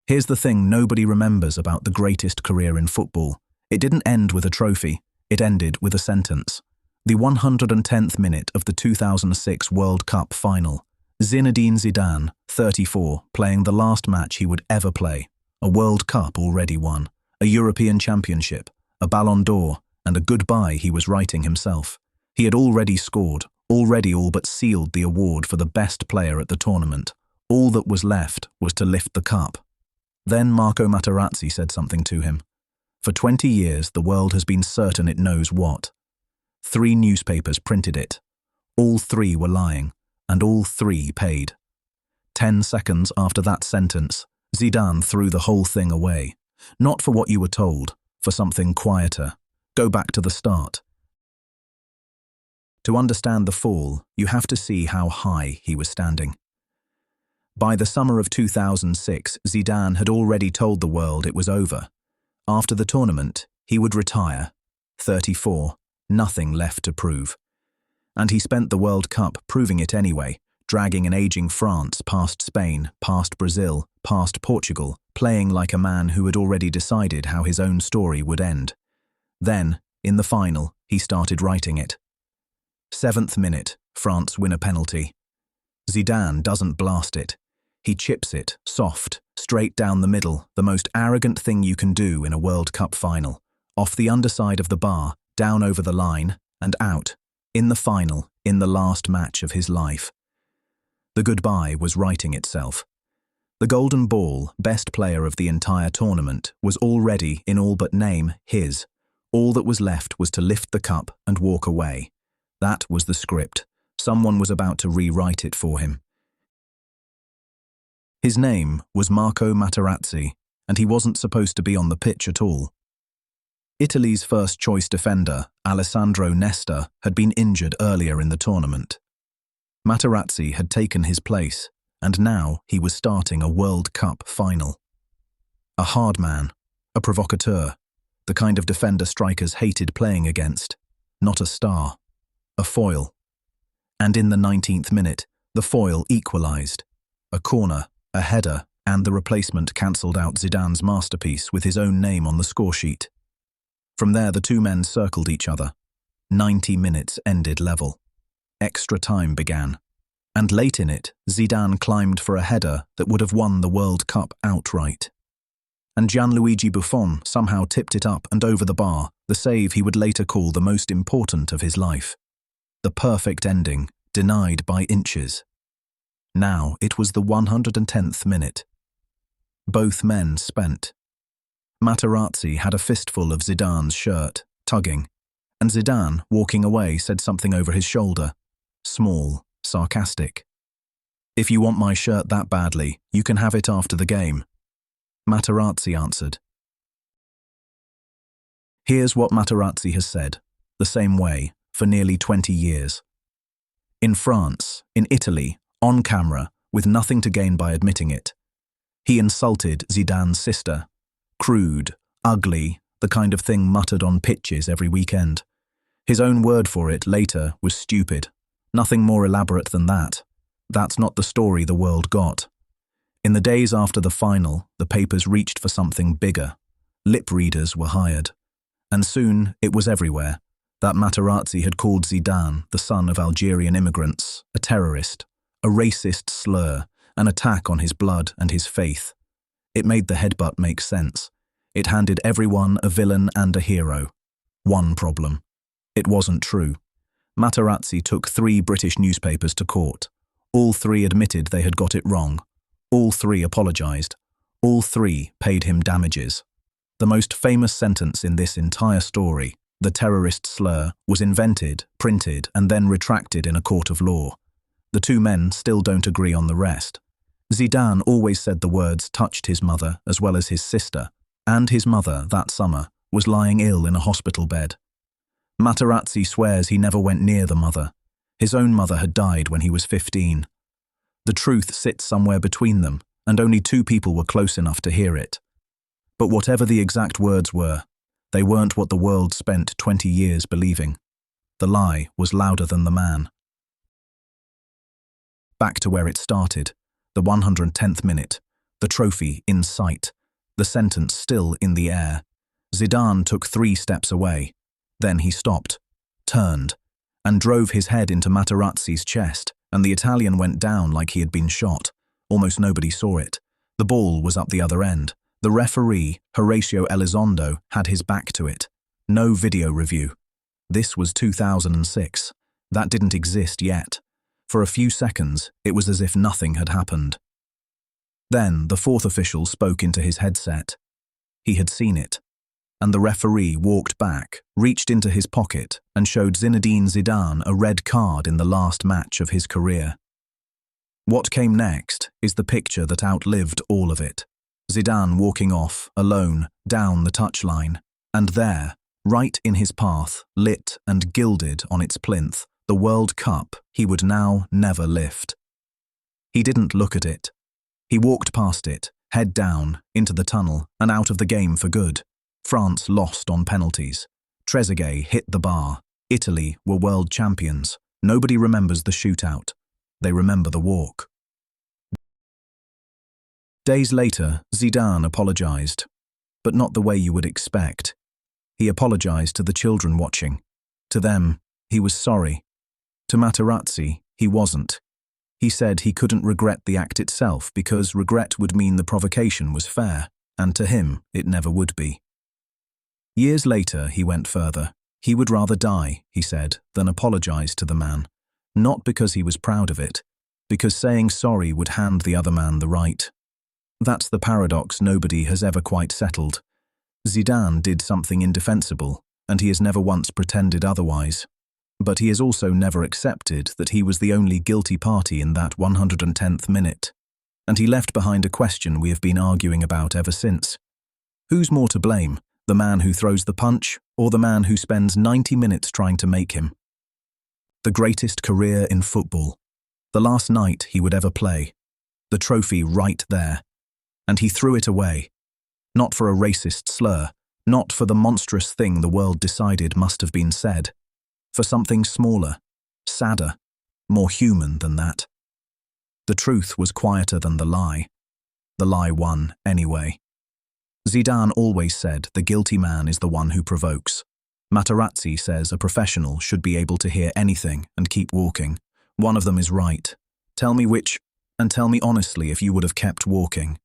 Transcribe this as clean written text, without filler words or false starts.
Here's the thing nobody remembers about the greatest career in football. It didn't end with a trophy, it ended with a sentence. The 110th minute of the 2006 World Cup final. Zinedine Zidane, 34, playing the last match he would ever play. A World Cup already won, a European Championship, a Ballon d'Or, and a goodbye he was writing himself. He had already scored, already all but sealed the award for the best player at the tournament. All that was left was to lift the cup. Then Marco Materazzi said something to him. For 20 years, the world has been certain it knows what. 3 newspapers printed it. All 3 were lying, and all 3 paid. 10 seconds after that sentence, Zidane threw the whole thing away. Not for what you were told, for something quieter. Go back to the start. To understand the fall, you have to see how high he was standing. By the summer of 2006, Zidane had already told the world it was over. After the tournament, he would retire. 34, nothing left to prove. And he spent the World Cup proving it anyway, dragging an aging France past Spain, past Brazil, past Portugal, playing like a man who had already decided how his own story would end. Then, in the final, he started writing it. 7th minute, France win a penalty. Zidane doesn't blast it. He chips it, soft, straight down the middle, the most arrogant thing you can do in a World Cup final. Off the underside of the bar, down over the line, and out. In the final, in the last match of his life. The goodbye was writing itself. The golden ball, best player of the entire tournament, was already, in all but name, his. All that was left was to lift the cup and walk away. That was the script. Someone was about to rewrite it for him. His name was Marco Materazzi, and he wasn't supposed to be on the pitch at all. Italy's first-choice defender, Alessandro Nesta, had been injured earlier in the tournament. Materazzi had taken his place, and now he was starting a World Cup final. A hard man, a provocateur, the kind of defender strikers hated playing against, not a star, a foil. And in the 19th minute, the foil equalised. A corner, a header, and the replacement cancelled out Zidane's masterpiece with his own name on the scoresheet. From there, the 2 men circled each other. 90 minutes ended level. Extra time began. And late in it, Zidane climbed for a header that would have won the World Cup outright. And Gianluigi Buffon somehow tipped it up and over the bar, the save he would later call the most important of his life. The perfect ending, denied by inches. Now it was the 110th minute. Both men spent. Materazzi had a fistful of Zidane's shirt, tugging, and Zidane, walking away, said something over his shoulder. Small, sarcastic. "If you want my shirt that badly, you can have it after the game." Materazzi answered. Here's what Materazzi has said, the same way, for nearly 20 years. In France, in Italy, on camera, with nothing to gain by admitting it. He insulted Zidane's sister. Crude, ugly, the kind of thing muttered on pitches every weekend. His own word for it later was stupid. Nothing more elaborate than that. That's not the story the world got. In the days after the final, the papers reached for something bigger. Lip readers were hired. And soon it was everywhere that Materazzi had called Zidane, the son of Algerian immigrants, a terrorist, a racist slur, an attack on his blood and his faith. It made the headbutt make sense. It handed everyone a villain and a hero. One problem. It wasn't true. Materazzi took 3 British newspapers to court. All 3 admitted they had got it wrong. All 3 apologised. All 3 paid him damages. The most famous sentence in this entire story, the terrorist slur, was invented, printed, and then retracted in a court of law. The 2 men still don't agree on the rest. Zidane always said the words touched his mother as well as his sister, and his mother, that summer, was lying ill in a hospital bed. Materazzi swears he never went near the mother. His own mother had died when he was 15. The truth sits somewhere between them, and only 2 people were close enough to hear it. But whatever the exact words were, they weren't what the world spent 20 years believing. The lie was louder than the man. Back to where it started, the 110th minute, the trophy in sight, the sentence still in the air. Zidane took 3 steps away. Then he stopped, turned, and drove his head into Materazzi's chest, and the Italian went down like he had been shot. Almost nobody saw it. The ball was up the other end. The referee, Horacio Elizondo, had his back to it. No video review. This was 2006. That didn't exist yet. For a few seconds, it was as if nothing had happened. Then the 4th official spoke into his headset. He had seen it. And the referee walked back, reached into his pocket, and showed Zinedine Zidane a red card in the last match of his career. What came next is the picture that outlived all of it. Zidane walking off, alone, down the touchline, and there, right in his path, lit and gilded on its plinth, the World Cup he would now never lift. He didn't look at it. He walked past it, head down, into the tunnel, and out of the game for good. France lost on penalties. Trezeguet hit the bar. Italy were world champions. Nobody remembers the shootout. They remember the walk. Days later, Zidane apologized, but not the way you would expect. He apologized to the children watching. To them, he was sorry. To Materazzi, he wasn't. He said he couldn't regret the act itself because regret would mean the provocation was fair, and to him, it never would be. Years later, he went further. He would rather die, he said, than apologize to the man. Not because he was proud of it, because saying sorry would hand the other man the right. That's the paradox nobody has ever quite settled. Zidane did something indefensible, and he has never once pretended otherwise. But he has also never accepted that he was the only guilty party in that 110th minute. And he left behind a question we have been arguing about ever since. Who's more to blame, the man who throws the punch, or the man who spends 90 minutes trying to make him? The greatest career in football. The last night he would ever play. The trophy right there. And he threw it away. Not for a racist slur, not for the monstrous thing the world decided must have been said. For something smaller, sadder, more human than that. The truth was quieter than the lie. The lie won anyway. Zidane always said the guilty man is the one who provokes. Materazzi says a professional should be able to hear anything and keep walking. One of them is right. Tell me which, and tell me honestly if you would have kept walking.